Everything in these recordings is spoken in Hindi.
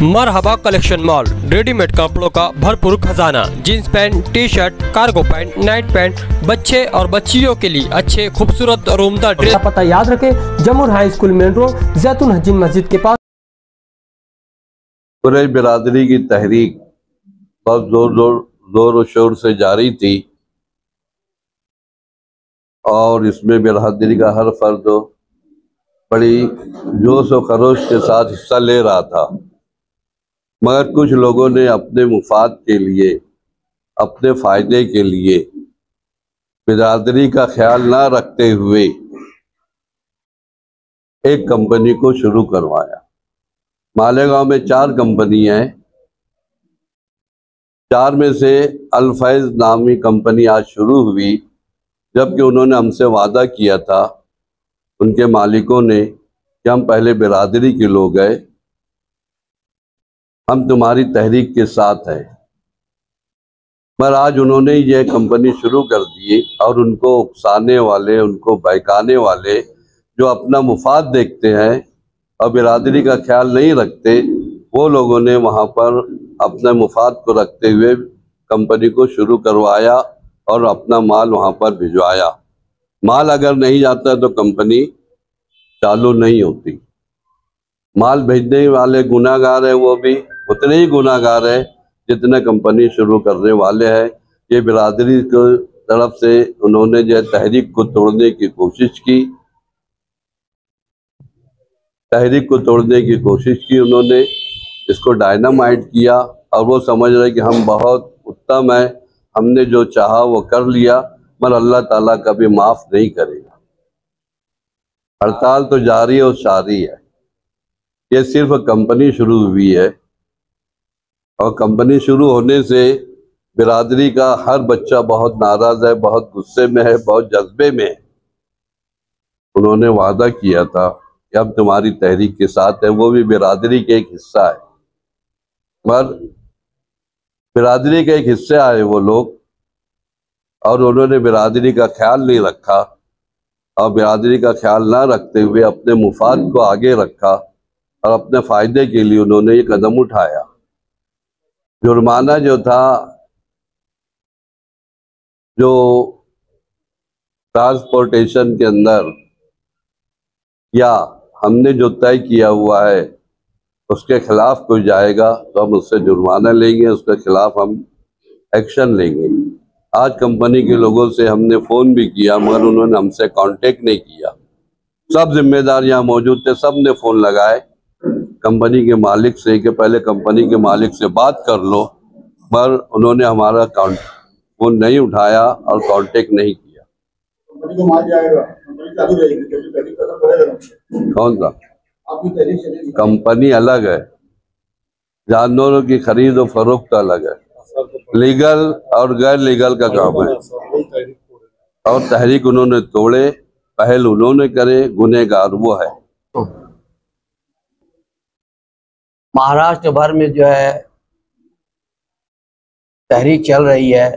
मरहबा कलेक्शन मॉल, रेडीमेड कपड़ों का भरपूर खजाना। Jeans pant, T shirt, cargo pant, night pant, बच्चे और बच्चियों के लिए अच्छे खूबसूरत और उम्दा ड्रेस। पता याद रखें, जमुर हाई स्कूल मेन रोड, जैतून हजीन मस्जिद के पास। कुरैश बिरादरी की तहरीक बहुत जोर शोर से जारी थी और इसमें बिरादरी का हर फर्द बड़ी जोश और खरोश के साथ हिस्सा ले रहा था, मगर कुछ लोगों ने अपने मुफाद के लिए, अपने फ़ायदे के लिए बिरादरी का ख्याल ना रखते हुए एक कंपनी को शुरू करवाया। मालेगांव में 4 कंपनी हैं, 4 में से अल-फैज़ नामी कंपनी आज शुरू हुई, जबकि उन्होंने हमसे वादा किया था, उनके मालिकों ने, कि हम पहले बिरादरी के लोग हैं, हम तुम्हारी तहरीक के साथ हैं। पर आज उन्होंने ये कंपनी शुरू कर दी और उनको उकसाने वाले, उनको बहकाने वाले, जो अपना मुफाद देखते हैं और बिरादरी का ख्याल नहीं रखते, वो लोगों ने वहाँ पर अपने मुफाद को रखते हुए कंपनी को शुरू करवाया और अपना माल वहाँ पर भिजवाया। माल अगर नहीं जाता तो कंपनी चालू नहीं होती। माल भेजने वाले गुनाहगार हैं, वो भी उतने ही गुनाहगार हैं जितने कंपनी शुरू करने वाले हैं। ये बिरादरी की तरफ से उन्होंने जो तहरीक को तोड़ने की कोशिश की, उन्होंने इसको डायनामाइट किया और वो समझ रहे कि हम बहुत उत्तम हैं, हमने जो चाहा वो कर लिया, मगर अल्लाह ताला कभी माफ़ नहीं करेगा। हड़ताल तो जारी और सारी है। ये सिर्फ कंपनी शुरू हुई है और कंपनी शुरू होने से बिरादरी का हर बच्चा बहुत नाराज़ है, बहुत गुस्से में है, बहुत जज्बे में है। उन्होंने वादा किया था कि हम तुम्हारी तहरीक के साथ हैं, वो भी बिरादरी के एक हिस्सा है, पर बिरादरी के एक हिस्से आए वो लोग और उन्होंने बिरादरी का ख्याल नहीं रखा और बिरादरी का ख्याल ना रखते हुए अपने मुफाद को आगे रखा और अपने फ़ायदे के लिए उन्होंने ये कदम उठाया। जुर्माना जो था, जो ट्रांसपोर्टेशन के अंदर या हमने जो तय किया हुआ है उसके खिलाफ कोई जाएगा तो हम उससे जुर्माना लेंगे, उसके खिलाफ हम एक्शन लेंगे। आज कंपनी के लोगों से हमने फ़ोन भी किया, मगर उन्होंने हमसे कांटेक्ट नहीं किया। सब जिम्मेदार यहाँ मौजूद थे, सब ने फ़ोन लगाए कंपनी के मालिक से कि पहले कंपनी के मालिक से बात कर लो, पर उन्होंने हमारा फ़ोन नहीं उठाया और कांटेक्ट नहीं किया। कंपनी को माल जाएगा, कंपनी चालू रहेगी, कौन सा कंपनी अलग है, जानवरों की खरीद और फरोख्त अलग है, लीगल और गैर लीगल का काम है। और तहरीक उन्होंने तोड़े, पहल उन्होंने करे, गुनहगार वो है। महाराष्ट्र भर में जो है तहरीक चल रही है,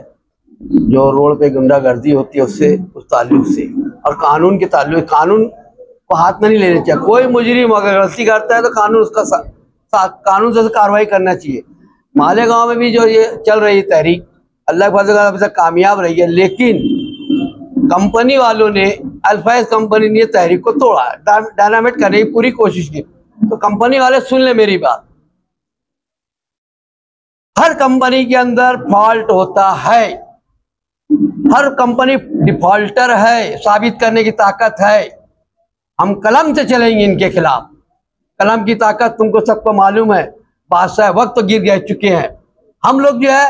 जो रोड पे गुंडागर्दी होती है उससे, उस ताल्लुक से, और कानून के ताल्लुक, कानून को हाथ में नहीं लेने चाहिए। कोई मुजरिम अगर गलती करता है तो कानून उसका कानून से कार्रवाई करना चाहिए। मालेगांव में भी जो ये चल रही है तहरीक, अल्लाह के फजल से अभी तक कामयाब रही है, लेकिन कंपनी वालों ने, अल-फैज़ कंपनी ने तहरीक को तोड़ा, डायनामाइट करने की पूरी कोशिश की। तो कंपनी वाले सुन ले मेरी बात, हर कंपनी के अंदर फॉल्ट होता है, हर कंपनी डिफॉल्टर है, साबित करने की ताकत है। हम कलम से चलेंगे इनके खिलाफ, कलम की ताकत तुमको सबको मालूम है। बादशाह वक्त तो गिर गए चुके हैं। हम लोग जो है,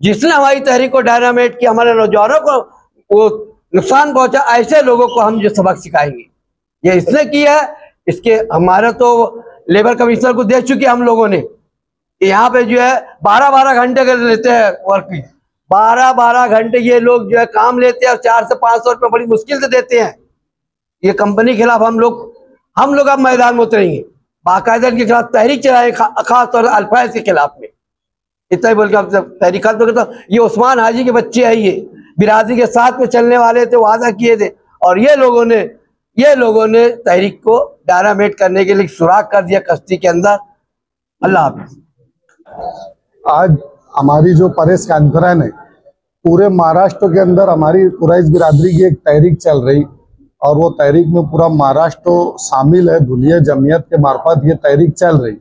जिसने हमारी तहरीक को डायनामाइट किया, हमारे नौजवानों को वो नुकसान पहुंचा, ऐसे लोगों को हम जो सबक सिखाएंगे, ये इसने किया है। इसके हमारा तो लेबर कमिश्नर को दे चुके हम लोगों ने, यहाँ पे जो है 12-12 घंटे के लेते हैं वर्किंग, 12-12 घंटे ये लोग जो है काम लेते हैं और 400 से 500 रुपये बड़ी मुश्किल से देते हैं। ये कंपनी के खिलाफ हम लोग अब मैदान में उतरेंगे, बाकायदा इनके खिलाफ तहरीक चलाएंगे, खास तौर से अल-फैज़ के खिलाफ में। इतना ही बोल के अब तहरीक तो ये उस्मान हाजी के बच्चे हैं, ये बिरादरी के साथ में चलने वाले थे, वादा किए थे, और ये लोगों ने तहरीक को डायनामाइट करने के लिए सुराख कर दिया कश्ती के अंदर। अल्लाह हाफिज। आज हमारी जो प्रेस कॉन्फ्रेंस है, पूरे महाराष्ट्र के अंदर हमारी कुरैश बिरादरी की एक तहरीक चल रही और वो तहरीक में पूरा महाराष्ट्र शामिल है। धुलिया जमीयत के मार्फत ये तहरीक चल रही।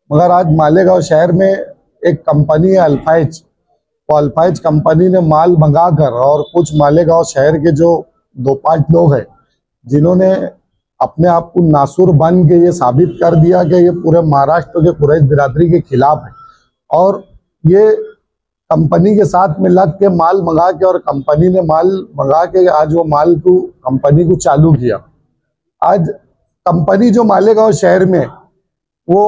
मगर आज मालेगांव शहर में एक कंपनी है अल्फाइज, वो अल्फाइज कंपनी ने माल मंगाकर और कुछ मालेगांव शहर के जो 2-5 लोग हैं जिन्होंने अपने आप को नासुर बन के ये साबित कर दिया कि ये पूरे महाराष्ट्र के कुरैश बिरादरी के खिलाफ है और ये कंपनी के साथ में लग के माल मंगा के और कंपनी ने माल मंगा के आज वो माल को कंपनी को चालू किया। आज कंपनी जो मालेगांव शहर में वो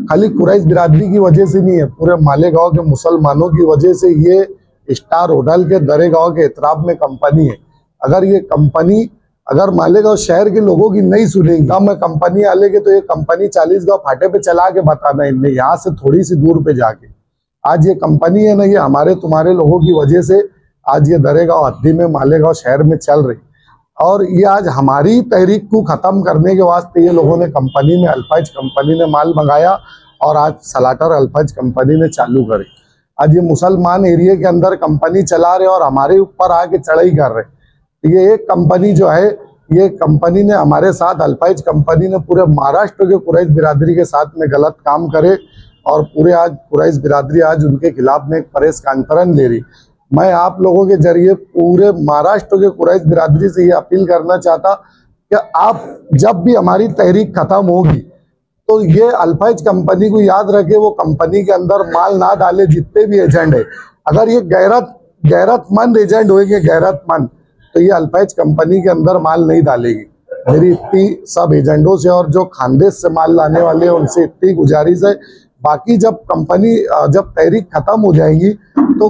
खाली कुरैश बिरादरी की वजह से नहीं है, पूरे मालेगांव के मुसलमानों की वजह से ये स्टार होटल के दरेगांव के इतराब में कंपनी है। अगर ये कंपनी अगर मालेगांव शहर के लोगों की नहीं सुनेगी तब मैं कंपनी वाले के तो ये कंपनी 40 गांव फाटे पे चला के बताना इनने यहाँ से थोड़ी सी दूर पे जाके। आज ये कंपनी है ना, ये हमारे तुम्हारे लोगों की वजह से आज ये दरेगांव हद्दी में मालेगांव शहर में चल रही और ये आज हमारी तहरीक को ख़त्म करने के वास्ते ये लोगों ने कंपनी में अल्फाइज कंपनी ने माल मंगाया और आज सलाटर अल्फाइज कंपनी ने चालू करी। आज ये मुसलमान एरिया के अंदर कंपनी चला रहे और हमारे ऊपर आके चढ़ाई कर रहे। ये एक कंपनी जो है, ये कंपनी ने हमारे साथ अल्फाइज कंपनी ने पूरे महाराष्ट्र के कुरैश बिरादरी के साथ में गलत काम करे और पूरे आज कुरैश बिरादरी आज उनके खिलाफ में एक प्रेस कॉन्फ्रेंस ले रही। मैं आप लोगों के जरिए पूरे महाराष्ट्र के कुरैश बिरादरी से ये अपील करना चाहता कि आप जब भी हमारी तहरीक खत्म होगी तो ये अल्फाइज कंपनी को याद रखे, वो कंपनी के अंदर माल ना डाले जितने भी एजेंट है। अगर ये गैरतमंद एजेंट होंगे, गैरतमंद, तो ये अल्फाइज कंपनी के अंदर माल नहीं डालेगी। मेरी इतनी सब एजेंटों से और जो खानदेश से माल लाने वाले हैं उनसे इतनी गुजारिश है। बाकी जब तहरीक खत्म हो जाएगी तो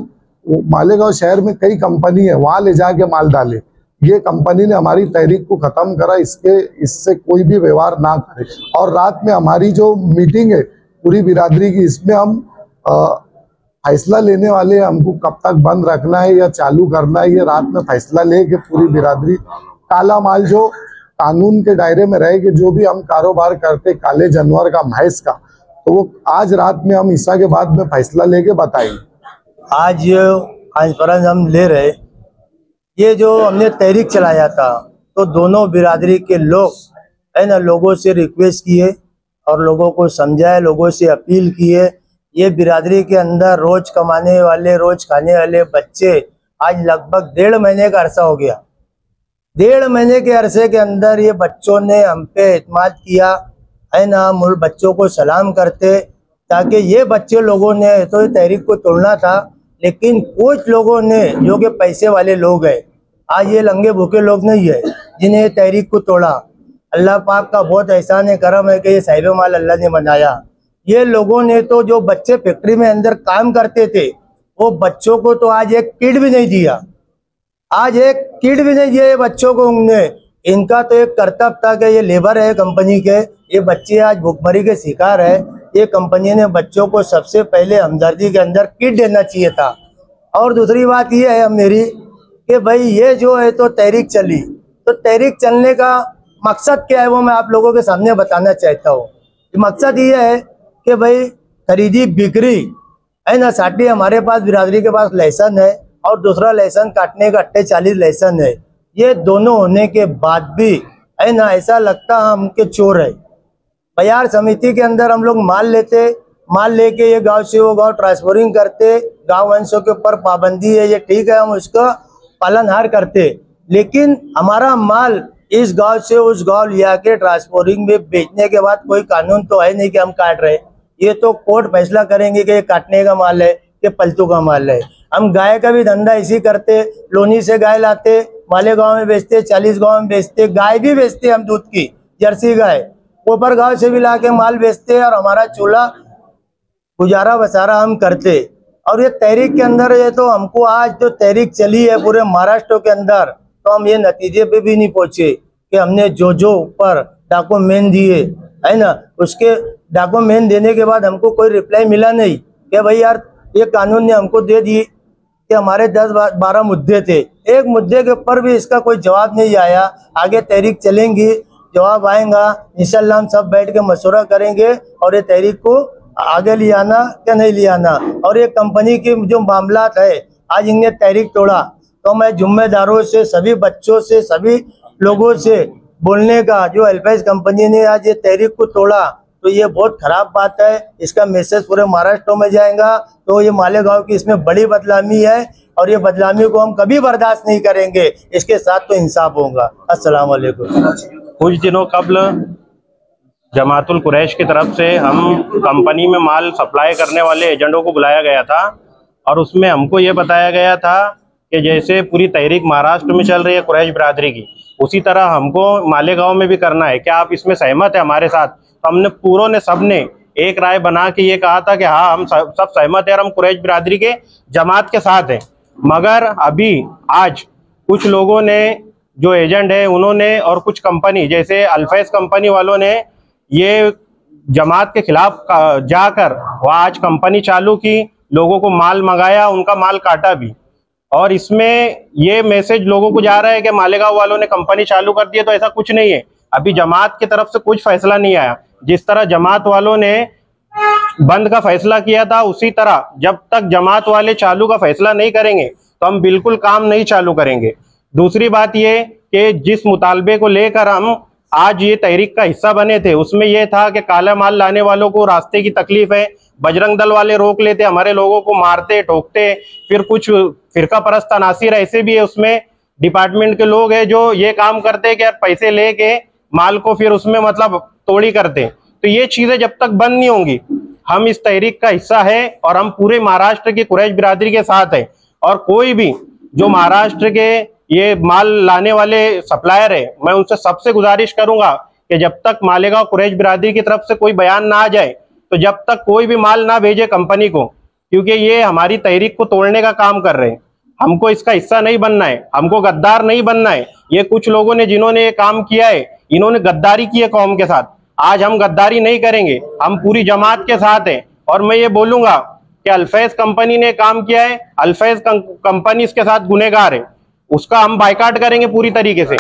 मालेगांव शहर में कई कंपनी है, वहां ले जाके माल डाले। ये कंपनी ने हमारी तहरीक को खत्म करा, इससे कोई भी व्यवहार ना करे। और रात में हमारी जो मीटिंग है पूरी बिरादरी की, इसमें हम फैसला लेने वाले, हमको कब तक बंद रखना है या चालू करना है, ये रात में फैसला ले के पूरी बिरादरी काला माल जो कानून के दायरे में रहे कि जो भी हम कारोबार करते काले जानवर का, भैंस का, तो वो आज रात में हम ईसा के बाद में फैसला लेके बताएंगे। आज कॉन्फ्रेंस हम ले रहे, ये जो हमने तहरीक चलाया था तो दोनों बिरादरी के लोग है ना, लोगों से रिक्वेस्ट किए और लोगों को समझाए, लोगों से अपील किए। ये बिरादरी के अंदर रोज कमाने वाले, रोज खाने वाले बच्चे आज लगभग 1.5 महीने का अरसा हो गया। 1.5 महीने के अरसे के अंदर ये बच्चों ने हम पे एतमाद किया है ना, हम बच्चों को सलाम करते ताकि ये बच्चे लोगों ने तो ये तहरीक को तोड़ना था, लेकिन कुछ लोगों ने जो कि पैसे वाले लोग हैं, आज ये लंगे भूखे लोग नहीं है जिन्हें ये तहरीक को तोड़ा। अल्लाह पाक का बहुत एहसान है, करम है कि ये साहिब माल अल्लाह ने बनाया। ये लोगों ने तो जो बच्चे फैक्ट्री में अंदर काम करते थे वो बच्चों को तो आज एक किट भी नहीं दिया, आज एक किट भी नहीं दिया ये बच्चों को। उन्होंने इनका तो एक कर्तव्य था कि ये लेबर है कंपनी के, ये बच्चे आज भूखमरी के शिकार है। ये कंपनी ने बच्चों को सबसे पहले हमदर्दी के अंदर किट देना चाहिए था। और दूसरी बात ये है मेरी कि भाई ये जो है तो तहरीक चली, तो तहरीक चलने का मकसद क्या है वो मैं आप लोगों के सामने बताना चाहता हूँ। मकसद ये है कि भाई खरीदी बिक्री है ना, साठी हमारे पास बिरादरी के पास लाइसेंस है और दूसरा लाइसेंस काटने का 48 लाइसेंस है। ये दोनों होने के बाद भी है ना, ऐसा लगता हम के चोर है। बाजार समिति के अंदर हम लोग माल लेते, माल लेके ये गांव से वो गांव ट्रांसफरिंग करते, गांव वंशों के ऊपर पाबंदी है, ये ठीक है, हम उसका पालनहार करते, लेकिन हमारा माल इस गांव से उस गांव लिया के ट्रांसपोर्टिंग में बेचने के बाद कोई कानून तो है नहीं कि हम काट रहे। ये तो कोर्ट फैसला करेंगे कि ये काटने का माल है कि पलतू का माल है। हम गाय का भी धंधा इसी करते, लोनी से गाय लाते, मालेगांव में बेचते, 40 गांव में बेचते, गाय भी बेचते हम, दूध की जर्सी गाय कोपर गांव से भी लाके माल बेचते और हमारा चूल्हा गुजारा बसारा हम करते। और ये तहरीक के अंदर ये तो हमको आज जो तहरीक चली है पूरे महाराष्ट्र के अंदर, तो हम ये नतीजे पे भी नहीं पहुंचे कि हमने जो जो ऊपर डॉक्यूमेंट दिए है ना, उसके डॉक्यूमेंट देने के बाद हमको कोई रिप्लाई मिला नहीं कि भाई यार ये कानून ने हमको दे दी कि हमारे 10-12 मुद्दे थे, एक मुद्दे के ऊपर भी इसका कोई जवाब नहीं आया। आगे तहरीक चलेंगी, जवाब आएगा इंशाल्लाह, हम सब बैठ के मशवरा करेंगे और ये तहरीक को आगे ले आना क्या नहीं ले आना। और ये कंपनी की जो मामला है, आज इनने तहरीक तोड़ा, तो मैं जिम्मेदारों से, सभी बच्चों से, सभी लोगों से बोलने का, जो अल्फैज कंपनी ने आज ये तहरीक को तोड़ा तो ये बहुत खराब बात है। इसका मैसेज पूरे महाराष्ट्र में जाएगा। तो ये मालेगांव की इसमें बड़ी बदनामी है और ये बदनामी को हम कभी बर्दाश्त नहीं करेंगे। इसके साथ तो इंसाफ होगा। अस्सलाम वालेकुम। कुछ दिनों कबल जमातुल कुरैश की तरफ से हम कंपनी में माल सप्लाई करने वाले एजेंटों को बुलाया गया था और उसमें हमको ये बताया गया था कि जैसे पूरी तहरीक महाराष्ट्र में चल रही है कुरैश बिरादरी की, उसी तरह हमको मालेगांव में भी करना है। क्या आप इसमें सहमत है हमारे साथ? तो हमने पूरों ने, सबने एक राय बना के ये कहा था कि हाँ, हम सब सहमत है और हम कुरैश बिरादरी के जमात के साथ हैं। मगर अभी आज कुछ लोगों ने, जो एजेंट है उन्होंने, और कुछ कंपनी जैसे अल्फैज कंपनी वालों ने ये जमात के खिलाफ जाकर वहाँ आज कंपनी चालू की, लोगों को माल मंगाया, उनका माल काटा भी। और इसमें ये मैसेज लोगों को जा रहा है कि मालेगांव वालों ने कंपनी चालू कर दी है, तो ऐसा कुछ नहीं है। अभी जमात की तरफ से कुछ फैसला नहीं आया। जिस तरह जमात वालों ने बंद का फैसला किया था, उसी तरह जब तक जमात वाले चालू का फैसला नहीं करेंगे तो हम बिल्कुल काम नहीं चालू करेंगे। दूसरी बात ये कि जिस मुतालबे को लेकर हम आज ये तहरीक का हिस्सा बने थे, उसमें यह था कि काला माल लाने वालों को रास्ते की तकलीफ है, बजरंग दल वाले रोक लेते, हमारे लोगों को मारते ठोकते। फिर कुछ फिरका परस्त अनासिर ऐसे भी है, उसमें डिपार्टमेंट के लोग हैं जो ये काम करते हैं कि यार पैसे लेके माल को फिर उसमें मतलब तोड़ी करते। तो ये चीजें जब तक बंद नहीं होंगी, हम इस तहरीक का हिस्सा है और हम पूरे महाराष्ट्र की कुरैश बिरादरी के साथ है। और कोई भी जो महाराष्ट्र के ये माल लाने वाले सप्लायर है, मैं उनसे सबसे गुजारिश करूंगा कि जब तक मालेगांव कुरैश बिरादरी की तरफ से कोई बयान ना आ जाए, तो जब तक कोई भी माल ना भेजे कंपनी को, क्योंकि ये हमारी तहरीक को तोड़ने का काम कर रहे हैं। हमको इसका हिस्सा नहीं बनना है, हमको गद्दार नहीं बनना है। ये कुछ लोगों ने जिन्होंने ये काम किया है, इन्होंने गद्दारी की है कौम के साथ। आज हम गद्दारी नहीं करेंगे, हम पूरी जमात के साथ हैं। और मैं ये बोलूंगा कि अल्फैज कंपनी ने काम किया है, अल्फैज कंपनी इसके साथ गुनहगार है, उसका हम बायकाट करेंगे पूरी तरीके से।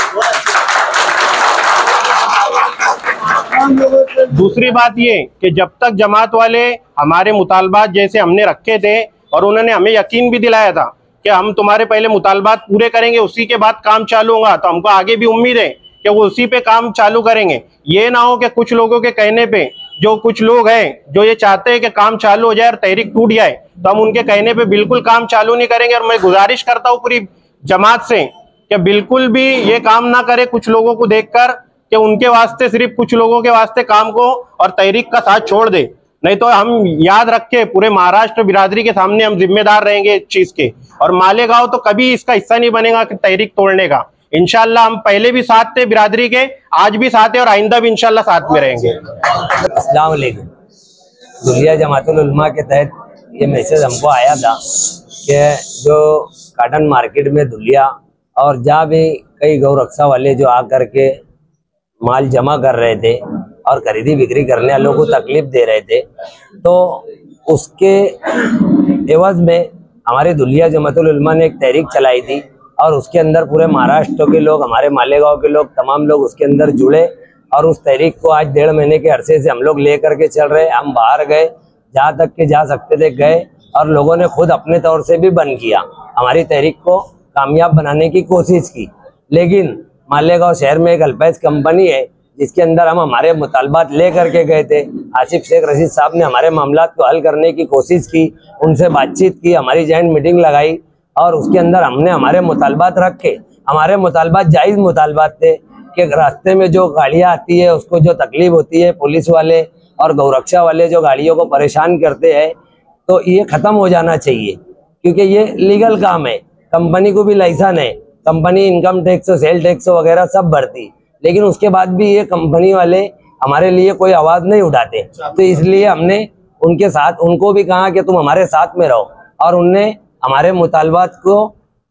दूसरी बात ये कि जब तक जमात वाले हमारे मुतालबात जैसे हमने रखे थे और उन्होंने हमें यकीन भी दिलाया था कि हम तुम्हारे पहले मुतालबात पूरे करेंगे, उसी के बाद काम चालू होगा, तो हमको आगे भी उम्मीद है कि वो उसी पे काम चालू करेंगे। ये ना हो कि कुछ लोगों के कहने पे, जो कुछ लोग हैं जो ये चाहते हैं कि काम चालू हो जाए और तहरीक टूट जाए, तो हम उनके कहने पे बिल्कुल काम चालू नहीं करेंगे। और मैं गुजारिश करता हूँ पूरी जमात से कि बिल्कुल भी ये काम ना करे कुछ लोगों को देखकर कि उनके वास्ते, सिर्फ कुछ लोगों के वास्ते काम को और तहरीक का साथ छोड़ दे। नहीं तो हम याद रखे, पूरे महाराष्ट्र बिरादरी के सामने हम जिम्मेदार रहेंगे इस चीज के। और मालेगांव तो कभी इसका हिस्सा नहीं बनेगा कि तहरीक तोड़ने का। इंशाल्लाह हम पहले भी साथ थे बिरादरी के, आज भी साथ है और आइंदा भी इंशाल्लाह साथ में रहेंगे। अस्सलाम वालेकुम। दुलिया जमातुल उलमा के तहत ये मैसेज हमको आया था कि जो काटन मार्केट में दुलिया और जहाँ भी कई गौरक्षा वाले जो आकर के माल जमा कर रहे थे और खरीदी बिक्री करने वालों को तकलीफ दे रहे थे, तो उसके एवज में हमारे दुलिया जमातुल उलमा ने एक तहरीक चलाई थी और उसके अंदर पूरे महाराष्ट्र के लोग, हमारे मालेगांव के लोग, तमाम लोग उसके अंदर जुड़े और उस तहरीक को आज 1.5 महीने के अरसे से हम लोग ले करके चल रहे। हम बाहर गए, जहाँ तक के जा सकते थे गए और लोगों ने खुद अपने तौर से भी बंद किया, हमारी तहरीक को कामयाब बनाने की कोशिश की। लेकिन मालेगांव शहर में एक अल्फैज कंपनी है जिसके अंदर हम हमारे मुतालबात ले करके गए थे। आसिफ शेख रशीद साहब ने हमारे मामलात को हल करने की कोशिश की, उनसे बातचीत की, हमारी जॉइंट मीटिंग लगाई और उसके अंदर हमने हमारे मुतालबात रखे। हमारे मुतालबात जायज़ मुतालबात थे कि रास्ते में जो गाड़ियाँ आती है उसको जो तकलीफ होती है, पुलिस वाले और गौरक्षा वाले जो गाड़ियों को परेशान करते हैं, तो ये ख़त्म हो जाना चाहिए क्योंकि ये लीगल काम है। कंपनी को भी लाइसेंस है, company income tax, sale tax वगैरह सब भरती, लेकिन उसके बाद भी ये कंपनी वाले हमारे लिए कोई आवाज़ नहीं उठाते। तो इसलिए हमने उनके साथ, उनको भी कहा कि तुम हमारे साथ में रहो और उनने हमारे मुतालबात को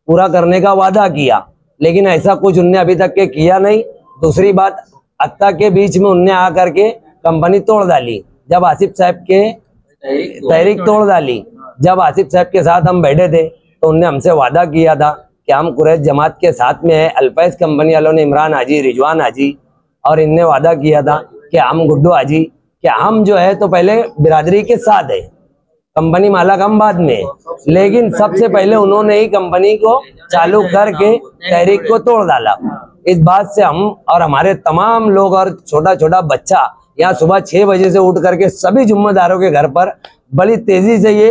पूरा करने का वादा किया, लेकिन ऐसा कुछ उनने अभी तक के किया नहीं। दूसरी बात, हत्ता के बीच में उनने आकर के कंपनी तोड़ डाली। जब आसिफ साहब के तहरीक तोड़ डाली, जब आसिफ साहब के साथ हम बैठे थे तो उनने हमसे वादा किया था कि हम कुरैश जमात के साथ में है। अल्फैज कंपनी वालों ने, इमरान हाजी, रिजवान हाजी और इनने वादा किया था कि हम गुड्डू हाजी, कि हम जो है तो पहले बिरादरी के साथ है, कंपनी मालक हम बाद में, लेकिन सबसे पहले उन्होंने ही कंपनी को चालू करके तहरीक को तोड़ डाला। इस बात से हम और हमारे तमाम लोग और छोटा छोटा बच्चा यहाँ सुबह 6 बजे से उठ करके सभी जुम्मेदारों के घर पर बड़ी तेजी से ये